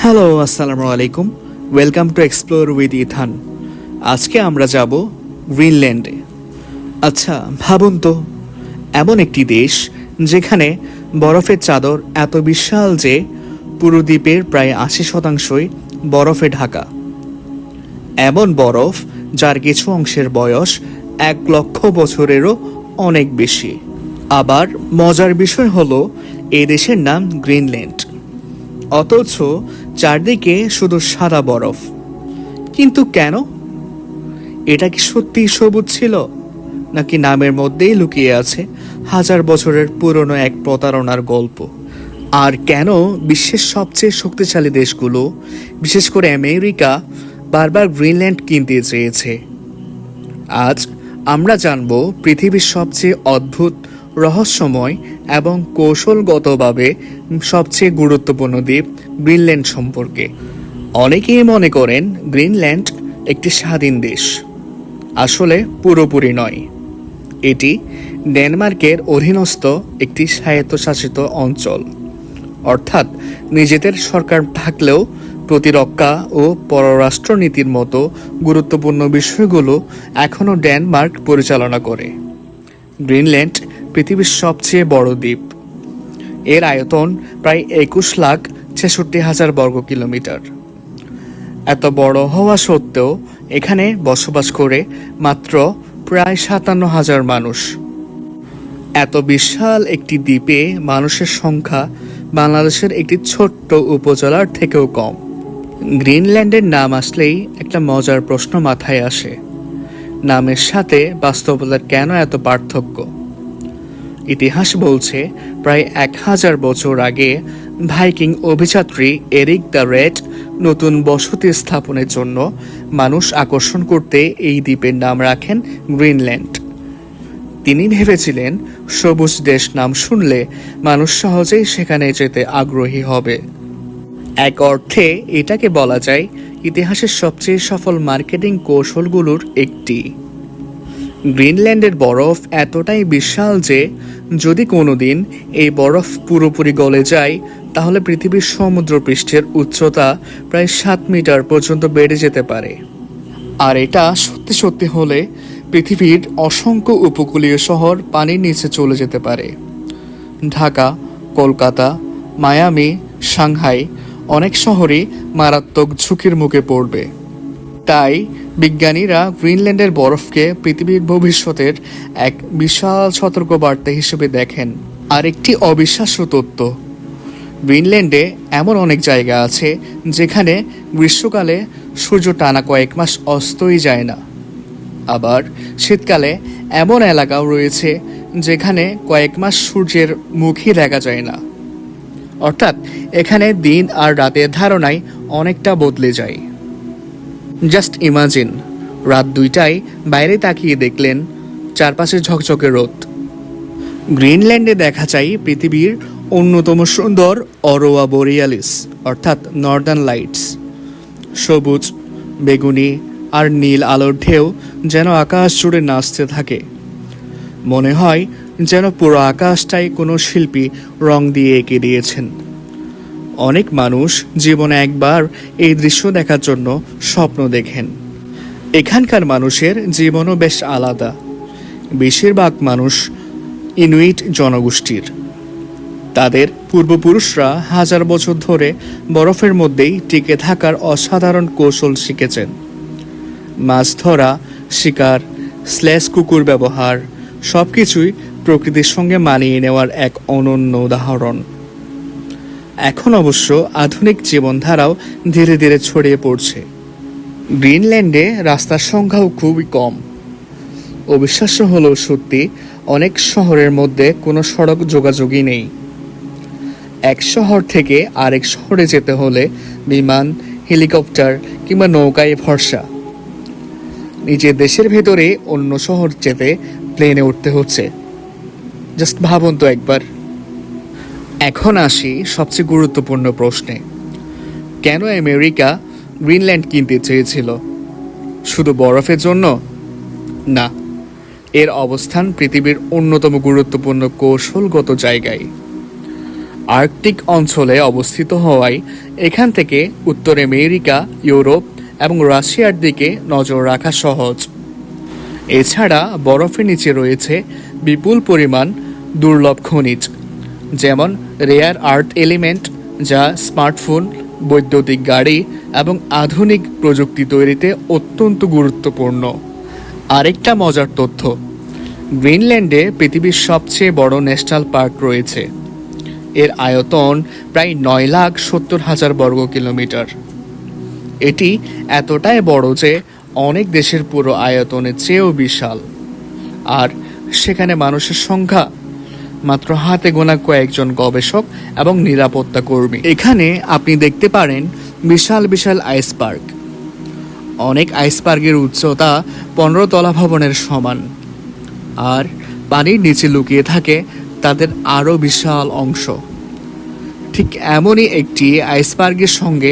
Hello, আসসালামু আলাইকুম। Welcome to explore with Ethan. আজকে আমরা যাব গ্রিনল্যান্ডে। আচ্ছা, ভাবুন তো, এমন একটি দেশ যেখানে বরফের চাদর এত বিশাল যে পুরো দ্বীপের প্রায় 80% বরফে ঢাকা। এমন বরফ যার কিছু অংশের বয়স 1,00,000 বছরেরও অনেক বেশি। আবার মজার বিষয় হলো এই দেশের নাম গ্রিনল্যান্ড, অথচ চারদিকে শুধু সাদা বরফ। কিন্তু কেন? এটা কি সত্যিই সবুজ ছিল, নাকি নামের মধ্যেই লুকিয়ে আছে হাজার বছরের পুরনো এক প্রতারণার গল্প? আর কেন বিশ্বের সবচেয়ে শক্তিশালী দেশগুলো, বিশেষ করে আমেরিকা, বারবার গ্রিনল্যান্ড কিনতে চেয়েছে? আজ আমরা জানব পৃথিবীর সবচেয়ে অদ্ভুত, রহস্যময় এবং কৌশলগতভাবে সবচেয়ে গুরুত্বপূর্ণ দ্বীপ গ্রিনল্যান্ড সম্পর্কে। অনেকেই মনে করেন গ্রিনল্যান্ড একটি স্বাধীন দেশ। আসলে পুরোপুরি নয়। এটি ডেনমার্কের অধীনস্থ একটি স্বায়ত্তশাসিত অঞ্চল। অর্থাৎ নিজেদের সরকার থাকলেও প্রতিরক্ষা ও পররাষ্ট্রনীতির মতো গুরুত্বপূর্ণ বিষয়গুলো এখনও ডেনমার্ক পরিচালনা করে। গ্রিনল্যান্ড পৃথিবীর সবচেয়ে বড় দ্বীপ। এর আয়তন প্রায় 21,66,000 বর্গ কিলোমিটার। এত বড় হওয়া সত্ত্বেও এখানে বসবাস করে মাত্র প্রায় 57,000 মানুষ। এত বিশাল একটি দ্বীপে মানুষের সংখ্যা বাংলাদেশের একটি ছোট্ট উপজেলার থেকেও কম। গ্রিনল্যান্ডের নাম আসলেই একটা মজার প্রশ্ন মাথায় আসে, নামের সাথে বাস্তবতার কেন এত পার্থক্য? ইতিহাস বলছে প্রায় 1000 বছর আগে ভাইকিং অভিযাত্রী এরিক দ্য রেড নতুন বসতি স্থাপনের জন্য মানুষ আকর্ষণ করতে এই দ্বীপের নাম রাখেন গ্রিনল্যান্ড। তিনি ভেবেছিলেন সবুজ দেশ নাম শুনলে মানুষ সহজেই সেখানে যেতে আগ্রহী হবে। এক অর্থে এটাকে বলা যায় ইতিহাসের সবচেয়ে সফল মার্কেটিং কৌশলগুলোর একটি। গ্রিনল্যান্ডের বরফ এতটাই বিশাল যে যদি কোনোদিন এই বরফ পুরোপুরি গলে যায় তাহলে পৃথিবীর সমুদ্রপৃষ্ঠের উচ্চতা প্রায় 7 মিটার পর্যন্ত বেড়ে যেতে পারে। আর এটা সত্যি সত্যি হলে পৃথিবীর অসংখ্য উপকূলীয় শহর পানির নিচে চলে যেতে পারে। ঢাকা, কলকাতা, মায়ামি, সাংহাই অনেক শহরই মারাত্মক ঝুঁকির মুখে পড়বে। তাই বিজ্ঞানীরা গ্রিনল্যান্ডের বরফকে পৃথিবীর ভবিষ্যতের এক বিশাল সতর্কবার্তা হিসেবে দেখেন। আর একটি অবিশ্বাস্য তথ্য, গ্রিনল্যান্ডে এমন অনেক জায়গা আছে যেখানে গ্রীষ্মকালে সূর্য টানা কয়েক মাস অস্তই যায় না। আবার শীতকালে এমন এলাকাও রয়েছে যেখানে কয়েক মাস সূর্যের মুখই দেখা যায় না। অর্থাৎ এখানে দিন আর রাতের ধারণাই অনেকটা বদলে যায়। জাস্ট ইমাজিন, রাত 2টায় বাইরে তাকিয়ে দেখলেন চারপাশে ঝকঝকে রোদ। গ্রিনল্যান্ডে দেখা যায় পৃথিবীর অন্যতম সুন্দর অরোরা বোরিয়ালিস অর্থাৎ নর্দার্ন লাইটস। সবুজ, বেগুনি আর নীল আলোর ঢেউ যেন আকাশ জুড়ে নাচতে থাকে। মনে হয় যেন পুরো আকাশটাই কোনো শিল্পী রং দিয়ে এঁকে দিয়েছেন। অনেক মানুষ জীবনে একবার এই দৃশ্য দেখার জন্য স্বপ্ন দেখেন। এখানকার মানুষের জীবনও বেশ আলাদা। বেশিরভাগ মানুষ ইনুইট জনগোষ্ঠীর। তাদের পূর্বপুরুষরা হাজার বছর ধরে বরফের মধ্যেই টিকে থাকার অসাধারণ কৌশল শিখেছেন। মাছ ধরা, শিকার, স্লেজ কুকুর ব্যবহার সবকিছুই প্রকৃতির সঙ্গে মানিয়ে নেওয়ার এক অনন্য উদাহরণ। এখন অবশ্য আধুনিক জীবনধারাও ধীরে ধীরে ছড়িয়ে পড়ছে। গ্রিনল্যান্ডে রাস্তার সংখ্যাও খুবই কম। অবিশ্বাস্য হলেও সত্যি, অনেক শহরের মধ্যে কোনো সড়ক যোগাযোগই নেই। এক শহর থেকে আরেক শহরে যেতে হলে বিমান, হেলিকপ্টার কিংবা নৌকায় ভরসা। নিজের দেশের ভেতরে অন্য শহর যেতে প্লেনে উঠতে হচ্ছে। জাস্ট ভাবুন তো একবার। এখন আসি সবচেয়ে গুরুত্বপূর্ণ প্রশ্নে, কেন আমেরিকা গ্রিনল্যান্ড কিনতে চেয়েছিল? শুধু বরফের জন্য? না, এর অবস্থান পৃথিবীর অন্যতম গুরুত্বপূর্ণ কৌশলগত জায়গায়। আর্কটিক অঞ্চলে অবস্থিত হওয়ায় এখান থেকে উত্তর আমেরিকা, ইউরোপ এবং রাশিয়ার দিকে নজর রাখা সহজ। এছাড়া বরফের নিচে রয়েছে বিপুল পরিমাণ দুর্লভ খনিজ, যেমন রেয়ার আর্থ এলিমেন্ট, যা স্মার্টফোন, বৈদ্যুতিক গাড়ি এবং আধুনিক প্রযুক্তি তৈরিতে অত্যন্ত গুরুত্বপূর্ণ। আরেকটা মজার তথ্য, গ্রিনল্যান্ডে পৃথিবীর সবচেয়ে বড় ন্যাশনাল পার্ক রয়েছে। এর আয়তন প্রায় 9,70,000 বর্গ কিলোমিটার। এটি এতটাই বড় যে অনেক দেশের পুরো আয়তনের চেয়েও বিশাল। আর সেখানে মানুষের সংখ্যা মাত্র হাতে গোনা কয়েকজন গবেষক এবং নিরাপত্তা কর্মী। এখানে আপনি দেখতে পারেন বিশাল বিশাল আইস পার্ক। অনেক আইস পার্কের উচ্চতা 15 তলা ভবনের সমান, আর পানির নিচে লুকিয়ে থাকে তাদের আরও বিশাল অংশ। ঠিক এমনই একটি আইস পার্কের সঙ্গে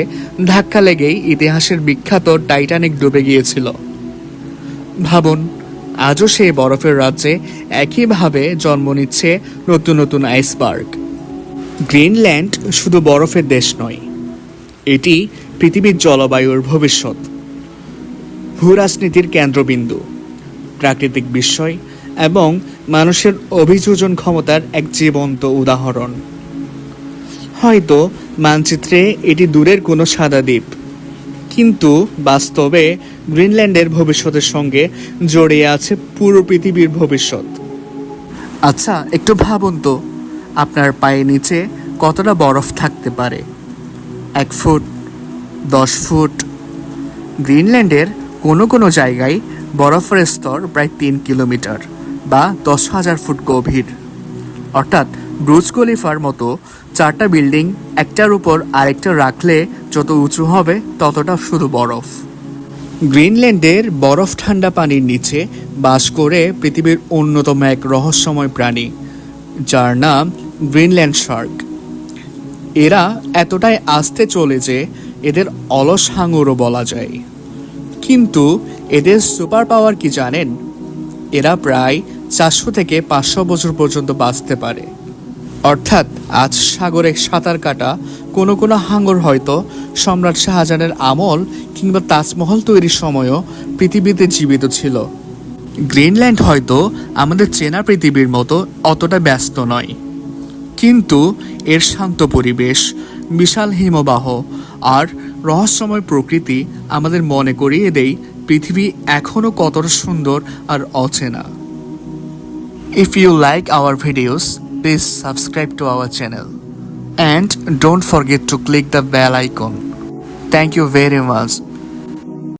ধাক্কা লেগেই ইতিহাসের বিখ্যাত টাইটানিক ডুবে গিয়েছিল। ভাবুন, আজও সেই বরফের রাজ্যে একইভাবে জন্ম নিচ্ছে নতুন নতুন আইস পার্ক। গ্রিনল্যান্ড শুধু বরফের দেশ নয়, এটি পৃথিবীর জলবায়ুর ভবিষ্যৎ, ভূরাজনীতির কেন্দ্রবিন্দু, প্রাকৃতিক বিস্ময় এবং মানুষের অভিযোজন ক্ষমতার এক জীবন্ত উদাহরণ। হয়তো মানচিত্রে এটি দূরের কোনো সাদা দ্বীপ, কিন্তু বাস্তবে গ্রিনল্যান্ডের ভবিষ্যতের সঙ্গে জড়িয়ে আছে পুরো পৃথিবীর ভবিষ্যৎ। আচ্ছা, একটু ভাবুন তো, আপনার পায়ের নিচে কতটা বরফ থাকতে পারে? 1 ফুট, 10 ফুট? গ্রিনল্যান্ডের কোনো কোনো জায়গায় বরফের স্তর প্রায় 3 কিলোমিটার বা 10,000 ফুট গভীর। অর্থাৎ ব্রুজ খলিফার মতো 4টা বিল্ডিং একটার উপর আরেকটা রাখলে যত উঁচু হবে ততটা শুধু বরফ। গ্রিনল্যান্ডের বরফ ঠান্ডা পানির নিচে বাস করে পৃথিবীর অন্যতম এক রহস্যময় প্রাণী, যার নাম গ্রিনল্যান্ড শার্ক। এরা এতটাই আস্তে চলে যে এদের অলস হাঙরও বলা যায়। কিন্তু এদের সুপার পাওয়ার কি জানেন? এরা প্রায় 400 থেকে 500 বছর পর্যন্ত বাঁচতে পারে। অর্থাৎ আজ সাগরে সাঁতার কাটা কোনো কোনো হাঙর হয়তো সম্রাট শাহজাহানের আমল কিংবা তাজমহল তৈরির সময়ও পৃথিবীতে জীবিত ছিল। গ্রিনল্যান্ড হয়তো আমাদের চেনা পৃথিবীর মতো অতটা ব্যস্ত নয়, কিন্তু এর শান্ত পরিবেশ, বিশাল হিমবাহ আর রহস্যময় প্রকৃতি আমাদের মনে করিয়ে দেয় পৃথিবী এখনও কতটা সুন্দর আর অচেনা। If you like our videos, please subscribe to our channel and don't forget to click the bell icon. Thank you very much.